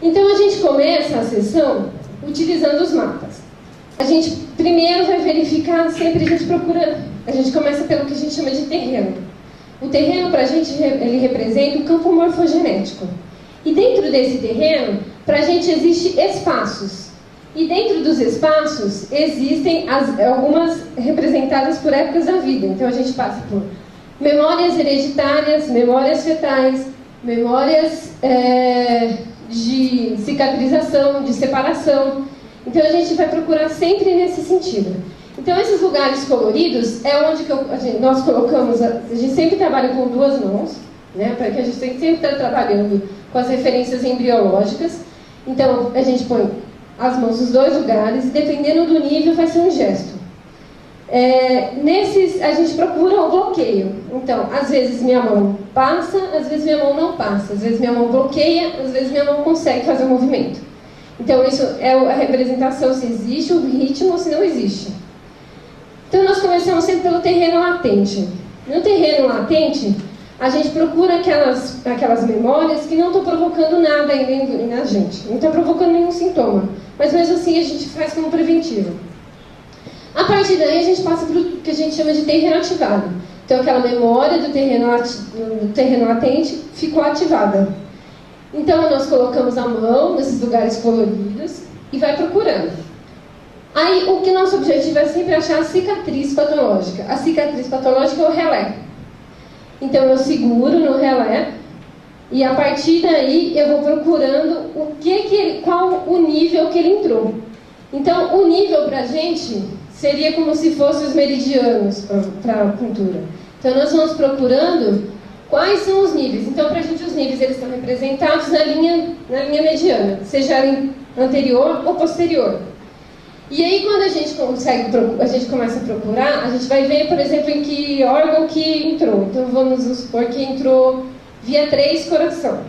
Então a gente começa a sessão utilizando os mapas. A gente primeiro vai verificar, sempre a gente começa pelo que a gente chama de terreno. O terreno para a gente, ele representa o campo morfogenético. E dentro desse terreno, para a gente existe espaços. E dentro dos espaços existem algumas representadas por épocas da vida. Então a gente passa por memórias hereditárias, memórias fetais, memórias de cicatrização, de separação. Então a gente vai procurar sempre nesse sentido. Então esses lugares coloridos é onde nós colocamos, a gente sempre trabalha com duas mãos, né, para que a gente sempre está trabalhando com as referências embriológicas. Então a gente põe as mãos nos dois lugares e dependendo do nível vai ser um gesto. Nesses a gente procura o bloqueio. Então, às vezes minha mão passa, às vezes minha mão não passa, às vezes minha mão bloqueia, às vezes minha mão consegue fazer o movimento. Então, isso é a representação, se existe o ritmo ou se não existe. Então, nós começamos sempre pelo terreno latente. No terreno latente, a gente procura aquelas memórias que não estão provocando nada ainda na gente, não está provocando nenhum sintoma, mas mesmo assim a gente faz como preventivo. A partir daí, a gente passa para o que a gente chama de terreno ativado. Então, aquela memória do terreno latente ficou ativada. Então, nós colocamos a mão nesses lugares coloridos e vai procurando. Aí, o que nosso objetivo é sempre achar a cicatriz patológica. A cicatriz patológica é o relé. Então, eu seguro no relé e, a partir daí, eu vou procurando qual o nível que ele entrou. Então, o nível para a gente seria como se fossem os meridianos para a pintura. Então, nós vamos procurando quais são os níveis. Então, para a gente, os níveis eles estão representados na linha mediana, seja ela anterior ou posterior. E aí, quando a gente começa a procurar, a gente vai ver, por exemplo, em que órgão que entrou. Então, vamos supor que entrou via 3, coração.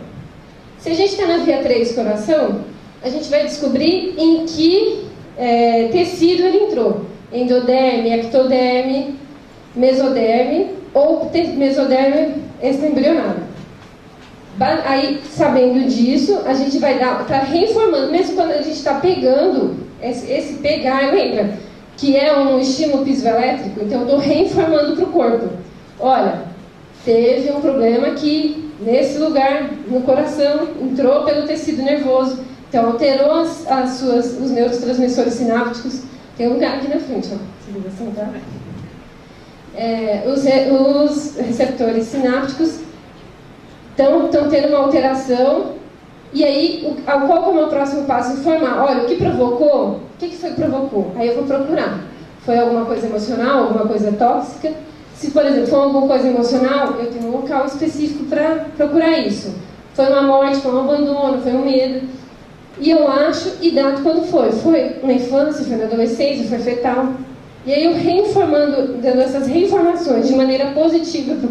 Se a gente está na via 3, coração, a gente vai descobrir em que tecido ele entrou. Endoderme, ectoderme, mesoderme ou mesoderme extraembrionário. Aí, sabendo disso, a gente vai estar reformando, mesmo quando a gente está pegando, esse pegar, lembra, que é um estímulo piezoelétrico, então eu estou reformando para o corpo. Olha, teve um problema que nesse lugar, no coração, entrou pelo tecido nervoso, então alterou os neurotransmissores sinápticos. Tem um lugar aqui na frente, ó. Se liga assim, tá? Os receptores sinápticos estão tendo uma alteração. E aí, qual que é o meu próximo passo? Informar. Olha, o que provocou? O que foi que provocou? Aí eu vou procurar. Foi alguma coisa emocional? Alguma coisa tóxica? Se, por exemplo, for alguma coisa emocional, eu tenho um local específico para procurar isso. Foi uma morte, foi um abandono, foi um medo. E eu acho e dato quando foi. Foi na infância, foi na adolescência, foi fetal. E aí eu dando essas reinformações de maneira positiva para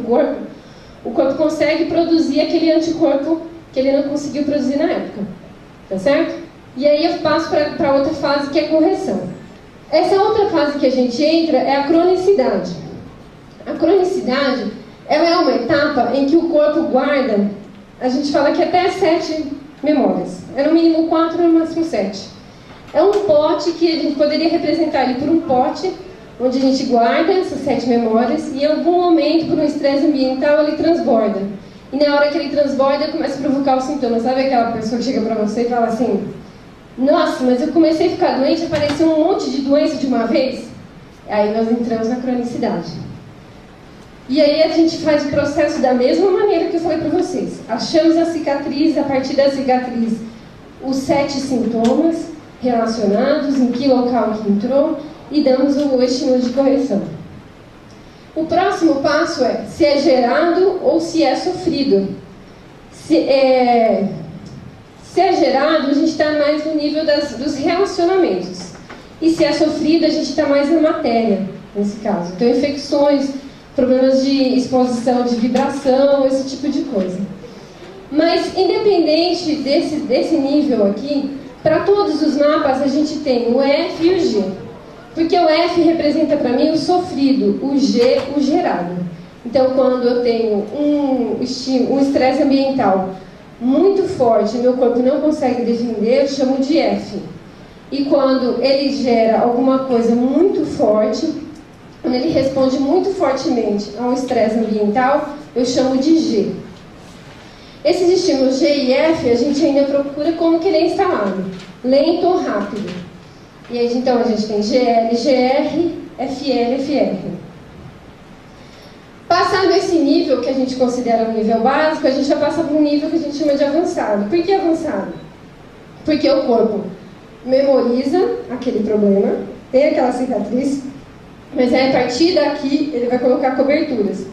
o corpo consegue produzir aquele anticorpo que ele não conseguiu produzir na época. Tá certo? E aí eu passo para outra fase que é correção. Essa outra fase que a gente entra é a cronicidade. A cronicidade, ela é uma etapa em que o corpo guarda, a gente fala que até 7 memórias. É no mínimo 4, no máximo 7. É um pote que a gente poderia representar ele por um pote, onde a gente guarda essas 7 memórias e em algum momento, por um estresse ambiental, ele transborda. E na hora que ele transborda, começa a provocar os sintomas. Sabe aquela pessoa que chega pra você e fala assim: nossa, mas eu comecei a ficar doente, apareceu um monte de doença de uma vez? Aí nós entramos na cronicidade. E aí a gente faz o processo da mesma maneira que eu falei para vocês. Achamos a cicatriz, a partir da cicatriz, os 7 sintomas relacionados, em que local que entrou, e damos o estímulo de correção. O próximo passo é se é gerado ou se é sofrido. Se é gerado, a gente está mais no nível dos relacionamentos. E se é sofrido, a gente está mais na matéria, nesse caso. Então, infecções, problemas de exposição, de vibração, esse tipo de coisa. Mas, independente desse nível aqui, para todos os mapas a gente tem o F e o G. Porque o F representa para mim o sofrido, o G, o gerado. Então, quando eu tenho um estresse ambiental muito forte, meu corpo não consegue defender, eu chamo de F. E quando ele gera alguma coisa muito forte, quando ele responde muito fortemente a um estresse ambiental, eu chamo de G. Esses estímulos G e F, a gente ainda procura como que ele é instalado, lento ou rápido. E aí, então, a gente tem GL, GR, FL, FR. Passado esse nível, que a gente considera um nível básico, a gente já passa para um nível que a gente chama de avançado. Por que avançado? Porque o corpo memoriza aquele problema, tem aquela cicatriz, mas aí, a partir daqui ele vai colocar coberturas.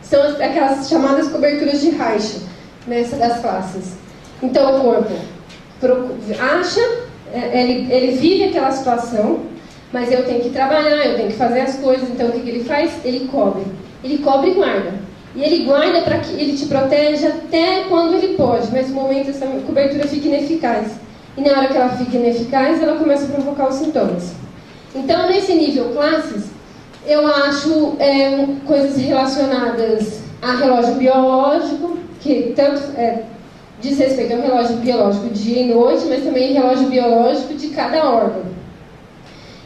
São aquelas chamadas coberturas de Reich, nessa das classes. Então o corpo acha, ele vive aquela situação, mas eu tenho que trabalhar, eu tenho que fazer as coisas, então o que ele faz? Ele cobre. Ele cobre e guarda. E ele guarda para que ele te protege até quando ele pode, mas no momento essa cobertura fica ineficaz. E na hora que ela fica ineficaz, ela começa a provocar os sintomas. Então, nesse nível classes, eu acho coisas relacionadas a relógio biológico, que tanto diz respeito ao relógio biológico dia e noite, mas também relógio biológico de cada órgão.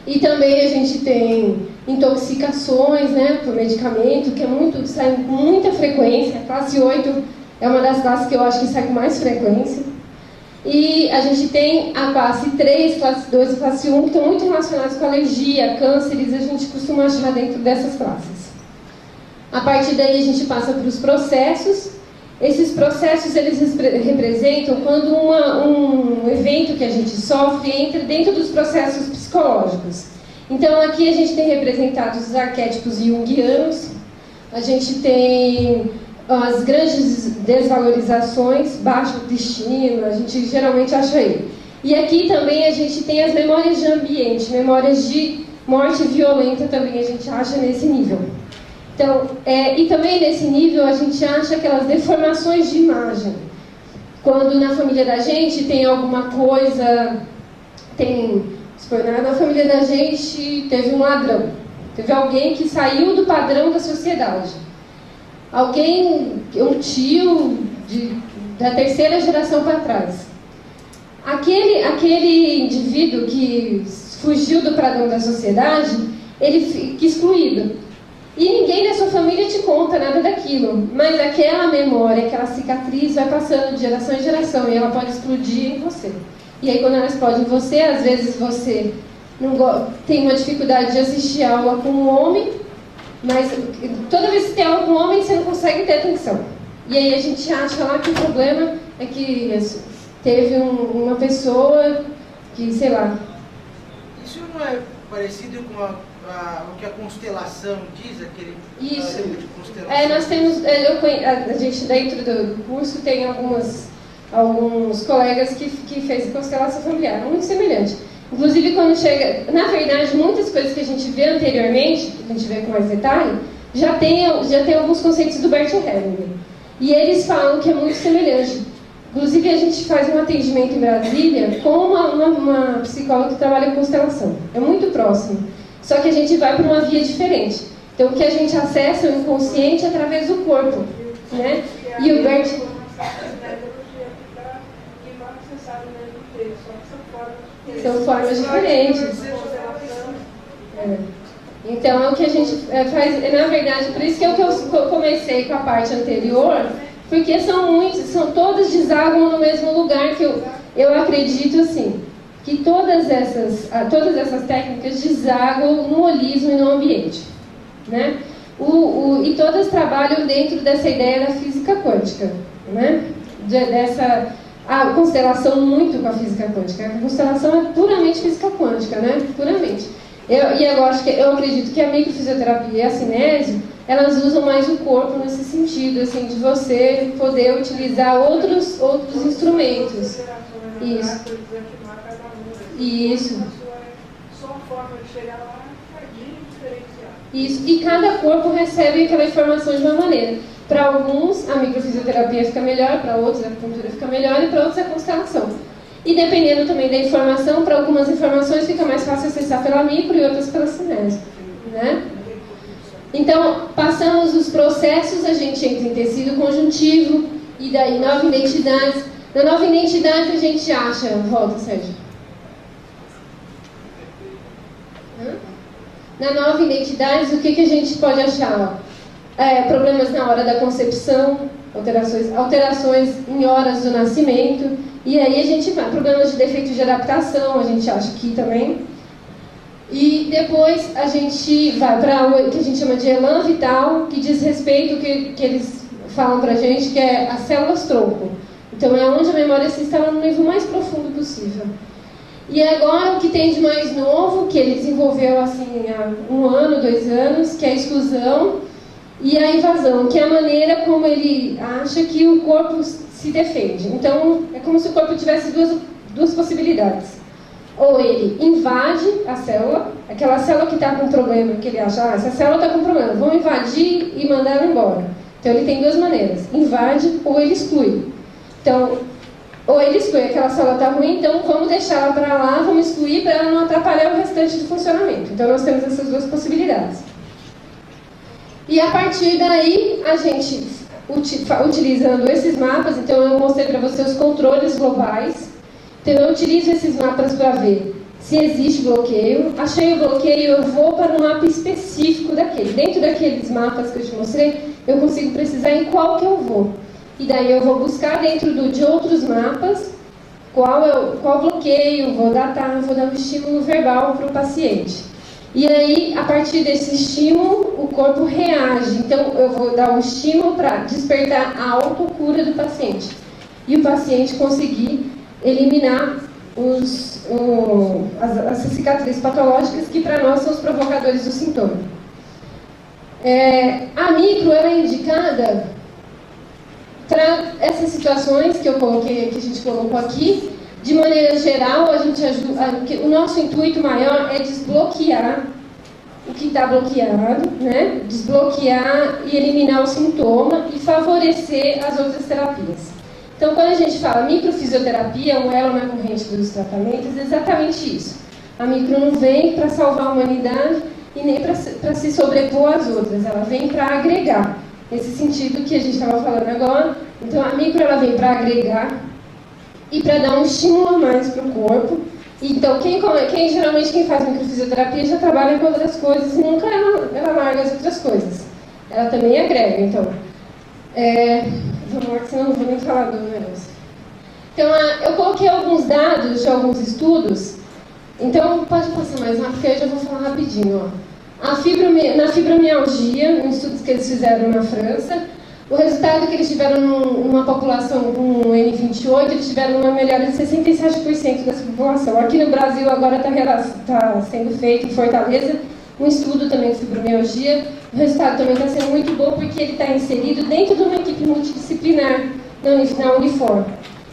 E também a gente tem intoxicações, né, por medicamento, que sai com muita frequência. A classe 8 é uma das classes que eu acho que sai com mais frequência. E a gente tem a classe 3, classe 2 e classe 1, que estão muito relacionadas com alergia, cânceres, a gente costuma achar dentro dessas classes. A partir daí a gente passa para os processos. Esses processos, eles representam quando um evento que a gente sofre entra dentro dos processos psicológicos. Então aqui a gente tem representados os arquétipos junguianos, a gente tem as grandes desvalorizações, baixa autoestima, a gente geralmente acha aí. E aqui também a gente tem as memórias de ambiente, memórias de morte violenta também a gente acha nesse nível. Então, e também nesse nível a gente acha aquelas deformações de imagem. Quando na família da gente tem alguma coisa, na família da gente teve um ladrão, teve alguém que saiu do padrão da sociedade. Um tio da terceira geração para trás. Aquele indivíduo que fugiu do padrão da sociedade, ele fica excluído. E ninguém da sua família te conta nada daquilo, mas aquela memória, aquela cicatriz vai passando de geração em geração e ela pode explodir em você. E aí quando ela explode em você, às vezes você tem uma dificuldade de assistir aula com um homem, mas toda vez que tem aula com um homem você não consegue ter atenção. E aí a gente acha lá que o problema é que teve uma pessoa que, sei lá... Isso não é parecido com o que a constelação diz, aquele isso. Tipo de constelação? Nós temos, a gente dentro do curso tem alguns colegas que fez constelação familiar, muito semelhante. Inclusive quando chega, na verdade, muitas coisas que a gente vê anteriormente, que a gente vê com mais detalhe, já tem alguns conceitos do Bert Hellinger. E eles falam que é muito semelhante. Inclusive a gente faz um atendimento em Brasília com uma psicóloga que trabalha com constelação. É muito próximo. Só que a gente vai para uma via diferente. Então, o que a gente acessa é o inconsciente através do corpo, né? E o Bert... São formas diferentes. Então, é o que a gente faz... Na verdade, por isso que eu comecei com a parte anterior, porque são todas desagam no mesmo lugar que eu acredito, assim... que todas essas técnicas desagam no holismo e no ambiente, né? E todas trabalham dentro dessa ideia da física quântica, né? A constelação muito com a física quântica. A constelação é puramente física quântica, né? Puramente. Eu acredito que a microfisioterapia e a cinésio, elas usam mais o corpo nesse sentido, assim, de você poder utilizar outros instrumentos. Isso. Isso. Só forma de chegar lá diferenciada. Isso. E cada corpo recebe aquela informação de uma maneira. Para alguns, a microfisioterapia fica melhor, para outros, a acupuntura fica melhor e para outros, a constelação. E dependendo também da informação, para algumas informações fica mais fácil acessar pela micro e outras pela cinésio, né? Então, passamos os processos, a gente entra em tecido conjuntivo E daí, nova identidade. Na nova identidade a gente acha... Volta, Sérgio. Na nova identidade, o que a gente pode achar? Problemas na hora da concepção, alterações em horas do nascimento, e aí a gente vai, problemas de defeito de adaptação, a gente acha aqui também. E depois a gente vai para o que a gente chama de elan vital, que diz respeito ao que eles falam para a gente, que é as células-tronco. Então é onde a memória se instala no nível mais profundo possível. E agora o que tem de mais novo, que ele desenvolveu assim há 1 ano, 2 anos, que é a exclusão e a invasão, que é a maneira como ele acha que o corpo se defende. Então é como se o corpo tivesse duas possibilidades. Ou ele invade a célula, aquela célula que está com problema, que ele acha, essa célula está com problema, vamos invadir e mandar ela embora. Então ele tem 2 maneiras, invade ou ele exclui. Então, ou ele exclui, aquela célula está ruim, então vamos deixar ela para lá, vamos excluir para ela não atrapalhar o restante do funcionamento. Então nós temos essas 2 possibilidades. E a partir daí, a gente, utilizando esses mapas, então eu mostrei para você os controles globais. Então eu utilizo esses mapas para ver se existe bloqueio. Achei o bloqueio, eu vou para um mapa específico daquele. Dentro daqueles mapas que eu te mostrei, eu consigo precisar em qual que eu vou. E daí eu vou buscar dentro de outros mapas qual bloqueio, vou datar, vou dar um estímulo verbal para o paciente. E aí, a partir desse estímulo, o corpo reage. Então, eu vou dar um estímulo para despertar a autocura do paciente. E o paciente conseguir eliminar essas cicatrizes patológicas que para nós são os provocadores do sintoma. A micro ela é indicada para essas situações que a gente colocou aqui. De maneira geral, o nosso intuito maior é desbloquear o que está bloqueado, né? Desbloquear e eliminar o sintoma e favorecer as outras terapias. Então, quando a gente fala microfisioterapia, um elo na corrente dos tratamentos, é exatamente isso. A micro não vem para salvar a humanidade e nem para se sobrepor às outras, ela vem para agregar. Nesse sentido que a gente estava falando agora, então a micro ela vem para agregar e para dar um estímulo a mais para o corpo. Então, geralmente quem faz microfisioterapia já trabalha com outras coisas e nunca ela larga as outras coisas. Ela também agrega, então. Vamos lá, senão eu não vou nem falar do negócio. Então, eu coloquei alguns dados de alguns estudos. Então, pode passar mais rápido, porque eu já vou falar rapidinho. Na fibromialgia, em estudos que eles fizeram na França, o resultado que eles tiveram numa população com N28, eles tiveram uma melhora de 67% dessa população. Aqui no Brasil agora está sendo feito em Fortaleza um estudo também de fibromialgia. O resultado também está sendo muito bom porque ele está inserido dentro de uma equipe multidisciplinar na Unifor.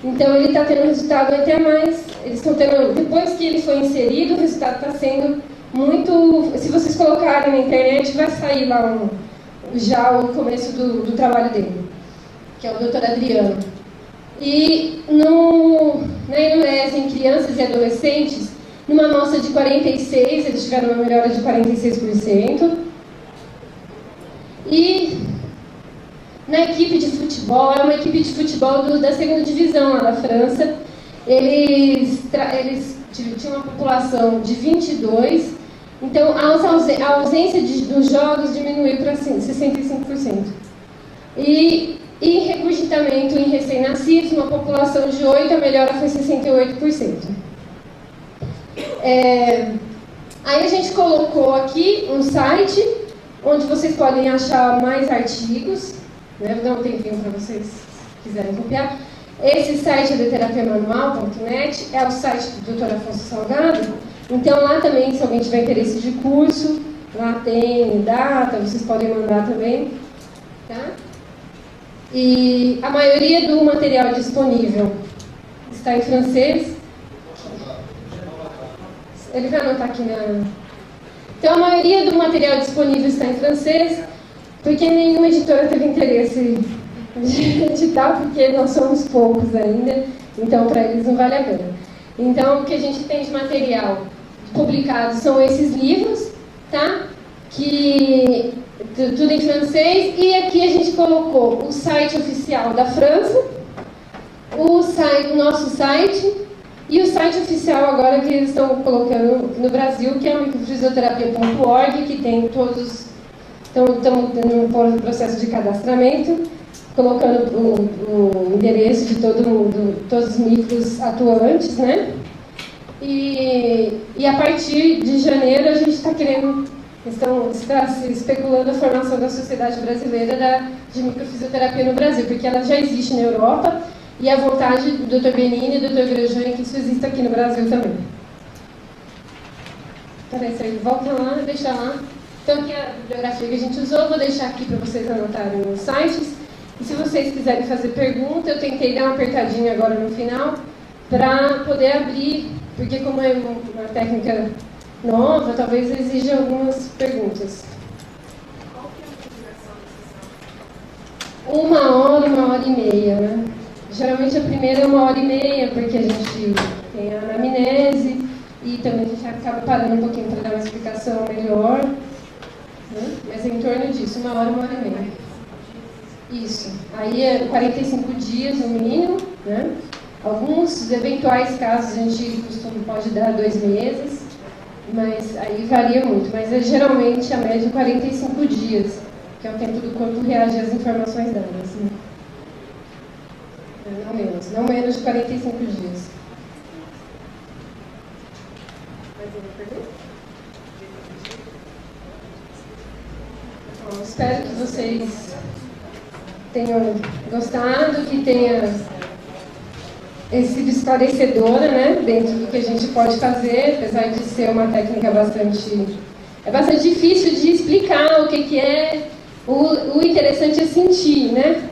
Então ele está tendo um resultado até mais. Eles estão tendo, depois que ele foi inserido, o resultado está sendo muito. Se vocês colocarem na internet, vai sair lá já o começo do trabalho dele, que é o Dr. Adriano. E na INUES, em crianças e adolescentes, numa amostra de 46, eles tiveram uma melhora de 46%. E na equipe de futebol, é uma equipe de futebol da segunda divisão lá da França, eles tinham uma população de 22. Então, a ausência dos jogos diminuiu para 65%. E em regurgitamento em recém-nascidos, uma população de 8, a melhora foi 68%. Aí a gente colocou aqui um site onde vocês podem achar mais artigos. Né? Vou dar um tempinho para vocês, se quiserem copiar. Esse site é terapiamanual.net, é o site do Dr. Afonso Salgado. Então lá também, se alguém tiver interesse de curso, lá tem data, vocês podem mandar também. Tá? E a maioria do material disponível está em francês. Ele vai anotar aqui na... Então a maioria do material disponível está em francês, porque nenhuma editora teve interesse de editar, porque nós somos poucos ainda, então para eles não vale a pena. Então o que a gente tem de material publicado são esses livros, tá? que tudo em francês, e aqui a gente colocou o site oficial da França, o nosso site e o site oficial agora que eles estão colocando no Brasil, que é o microfisioterapia.org, que tem todos, estamos no processo de cadastramento, colocando o endereço de todo mundo, todos os micros atuantes, né? E a partir de janeiro a gente está se especulando a formação da Sociedade Brasileira de Microfisioterapia no Brasil, porque ela já existe na Europa, e a vontade do Dr. Benini e do Dr. Grosjean é que isso exista aqui no Brasil também. Peraí, volta lá, deixa lá. Então aqui a bibliografia que a gente usou, vou deixar aqui para vocês anotarem nos sites. E se vocês quiserem fazer pergunta, eu tentei dar uma apertadinha agora no final, para poder abrir, porque como é uma técnica nova, talvez exija algumas perguntas. Qual que é a duração da sessão? 1 hora e meia, né? Geralmente a primeira é 1h30, porque a gente tem a anamnese e também a gente acaba parando um pouquinho para dar uma explicação melhor, né? Mas é em torno disso, 1 hora, 1h30. Isso. Aí é 45 dias no mínimo, né? Alguns eventuais casos a gente pode dar 2 meses, mas aí varia muito. Mas é geralmente a média 45 dias, que é o tempo do corpo reagir às informações dadas, né? Não menos de 45 dias. Mais uma pergunta? Bom, espero que vocês tenham gostado, que tenha sido esclarecedora, né, dentro do que a gente pode fazer, apesar de ser uma técnica bastante difícil de explicar o que é. O interessante é sentir, né?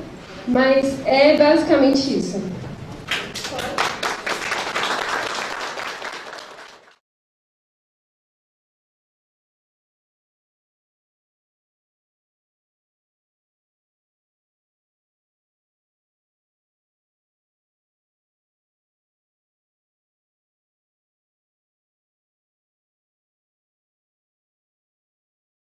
Mas é basicamente isso.